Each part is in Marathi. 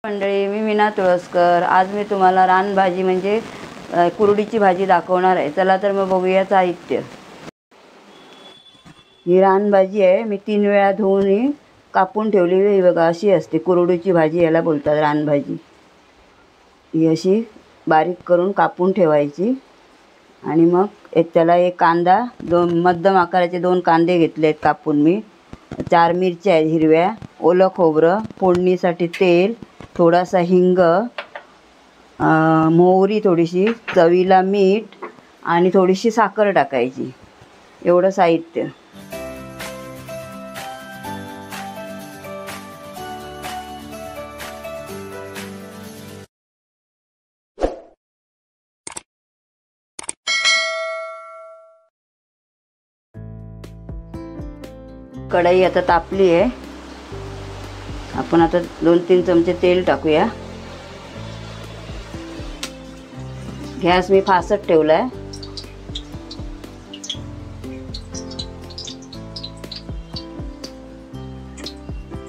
मंडळी, मी मीना तुळसकर. आज मी तुम्हाला रानभाजी म्हणजे कुरडीची भाजी दाखवणार आहे. चला तर मग बघूया साहित्य. ही रानभाजी आहे. मी 3 वेळा धुवून कापून ठेवलेली आहे. बघा, अशी असते कुरडीची भाजी, याला बोलतात रानभाजी. ही अशी बारीक करून कापून ठेवायची आणि मग त्याला एक कांदा, 2 मध्यम आकाराचे 2 कांदे घेतले आहेत कापून मी. 4 मिरच्या आहेत हिरव्या, ओलं खोबरं, फोडणीसाठी तेल, थोडासा हिंग, मोहरी थोडीशी, चवीला मीठ आणि थोडीशी साखर टाकायची. एवढं साहित्य. कढई आता तापली आहे. आपण आता 2-3 चमचे तेल टाकूया. गॅस मी फास्ट ठेवला आहे.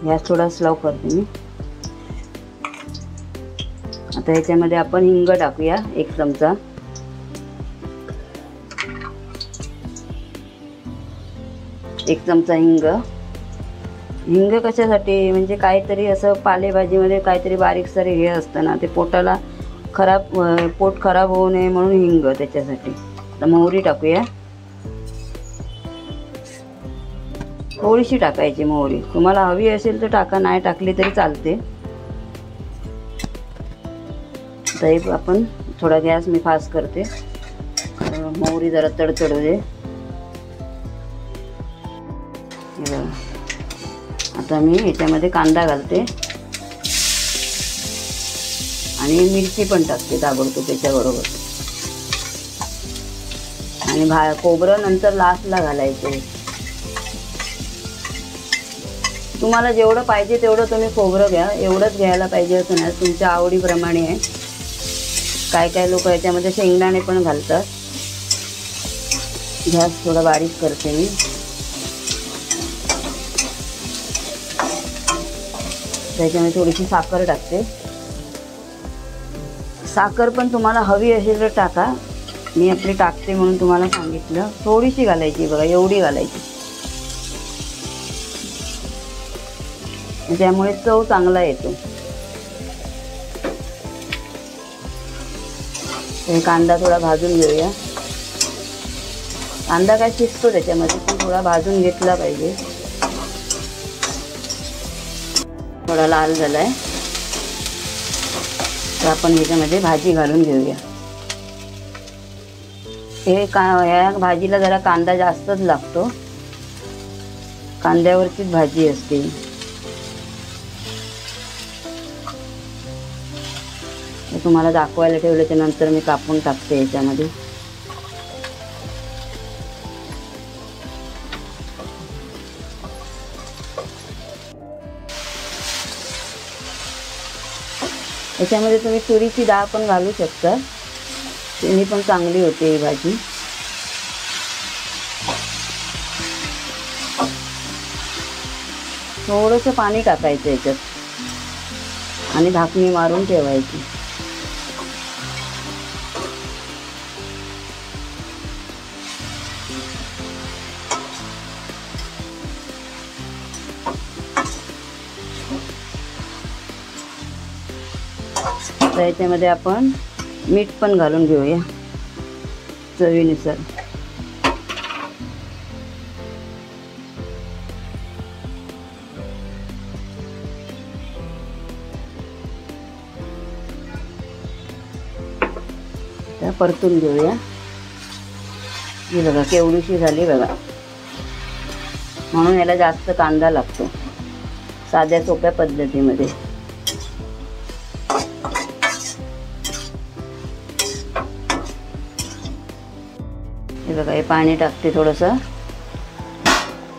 गॅस थोडा स्लो करते मी. आता ह्याच्यामध्ये आपण हिंग टाकूया 1 चमचा. एक चमचा हिंग कशासाठी, म्हणजे काहीतरी असं पालेभाजीमध्ये काहीतरी बारीक सारे हे असतं ना, ते पोटाला पोट खराब होऊ नये म्हणून हिंग, त्याच्यासाठी. आता मोहरी टाकूया. थोडीशी टाकायची मोहरी. तुम्हाला हवी असेल तर टाका, नाही टाकली तरी चालते. तर आपण थोडा गॅस मी फास्ट करते. मोहरी जरा तडतडू दे. आता मी याच्यामध्ये कांदा घालते आणि मिरची पण टाकते ताबडतोब त्याच्याबरोबर. आणि खोबरं नंतर लास्टला घालायचं. तुम्हाला जेवढं पाहिजे तेवढं तुम्ही खोबरं घ्या. एवढंच घ्यायला पाहिजे असं नाही, तुमच्या आवडीप्रमाणे आहे. काय लोक याच्यामध्ये शेंगदाणे पण घालतात. गॅस थोडा बारीक करते मी. त्याच्यामध्ये थोडीशी साखर टाकते. साखर पण तुम्हाला हवी असेल तर टाका. मी आपली टाकते म्हणून तुम्हाला सांगितलं. थोडीशी घालायची, बघा एवढी घालायची. त्यामुळे चव चांगला येतो. कांदा थोडा भाजून घेऊया. कांदा काय शिजतो त्याच्यामध्ये, पण थोडा भाजून घेतला पाहिजे. थोडा लाल झाला आहे तर आपण ह्याच्यामध्ये भाजी घालून घेऊया. ह्या भाजीला जरा कांदा जास्तच लागतो. कांद्यावरचीच भाजी असते. हे तुम्हाला दाखवायला ठेवल्याच्या नंतर मी कापून टाकते ह्याच्यामध्ये. याच्यामध्ये तुम्ही तुरीची डाळ पण घालू शकता, त्याने पण चांगली होते ही भाजी. थोडंसं पाणी टाकायचं याच्यात आणि झाकणी मारून ठेवायची. तर याच्यामध्ये आपण मीठ पण घालून घेऊया चवीनुसार. तर परतून घेऊया. ही बघा केवढीशी झाली बघा. म्हणून याला जास्त कांदा लागतो, साध्या सोप्या पद्धतीमध्ये. हे बघा, हे पाणी टाकते थोडंसं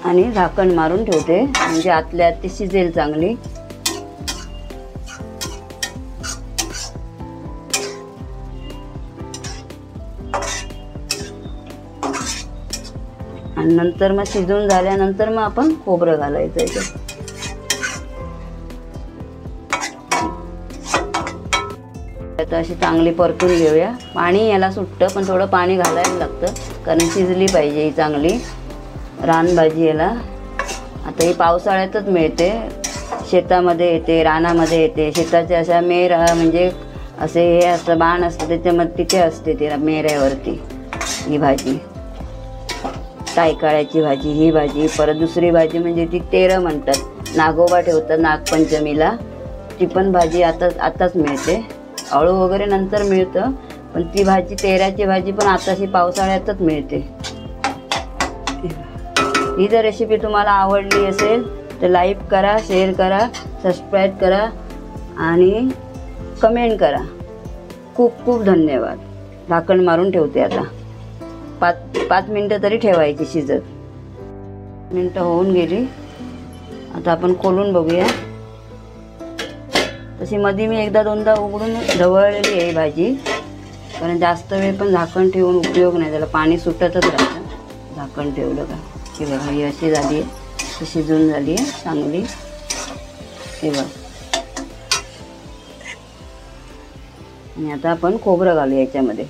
आणि झाकण मारून ठेवते, म्हणजे आतल्या आत ती शिजेल चांगली. आणि नंतर मग शिजून झाल्यानंतर मग आपण खोबरं घालायचं याच्यात. आता अशी चांगली परतून घेऊया. पाणी याला सुटतं पण थोडं पाणी घालायला लागतं कारण शिजली पाहिजे ही चांगली रानभाजी याला. आता ही पावसाळ्यातच मिळते, शेतामध्ये येते, रानामध्ये येते. शेताचे अशा म्हणजे असे हे असतं बाण असतं त्याच्यामध्ये तिथे असते ती मेऱ्यावरती ही भाजी. तायकाळ्याची भाजी ही भाजी. परत दुसरी भाजी म्हणजे ती तेरं म्हणतात, नागोबा ठेवतात नागपंचमीला. ती पण भाजी आताच मिळते. अळू वगैरे नंतर मिळतं पण ती भाजी तेराची भाजी पण आताशी पावसाळ्यातच मिळते. ही जर रेसिपी तुम्हाला आवडली असेल तर लाईक करा, शेअर करा, सबस्क्राईब करा आणि कमेंट करा. खूप खूप धन्यवाद. झाकण मारून ठेवते आता. 5 मिनटं तरी ठेवायची शिजत. मिनटं होऊन गेली. आता आपण खोलून बघूया. तशी मध्ये मी एकदा दोनदा उघडून ढवळलेली आहे भाजी कारण जास्त वेळ पण झाकण ठेवून उपयोग नाही, त्याला पाणी सुटतच राहतं झाकण ठेवलं का. हे बघा ही अशी झाली आहे, शिजून झाली आहे चांगली. हे बघा. आणि आता आपण खोबरं घालू याच्यामध्ये.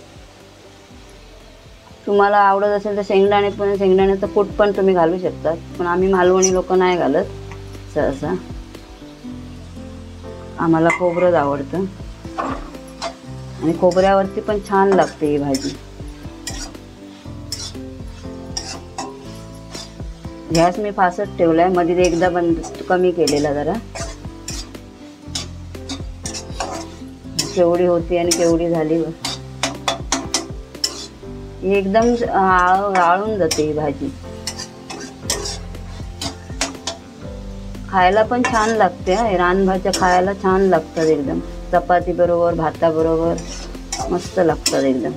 तुम्हाला आवडत असेल तर शेंगदाण्याचं कूट पण तुम्ही घालू शकता पण आम्ही मालवणी लोक नाही घालत सहसा. आम्हाला खोबरंच आवडतं आणि खोबऱ्यावरती पण छान लागते ही भाजी. गॅस मी फास्टच ठेवलाय, मध्ये एकदा बंद कमी केलेला जरा. केवढी होती आणि केवढी झाली एकदम आळून जाते ही भाजी. खायला पण छान लागते. रानभाज्या खायला छान लागतात एकदम, चपाती बरोबर भाता बरोबर मस्त लागतात एकदम.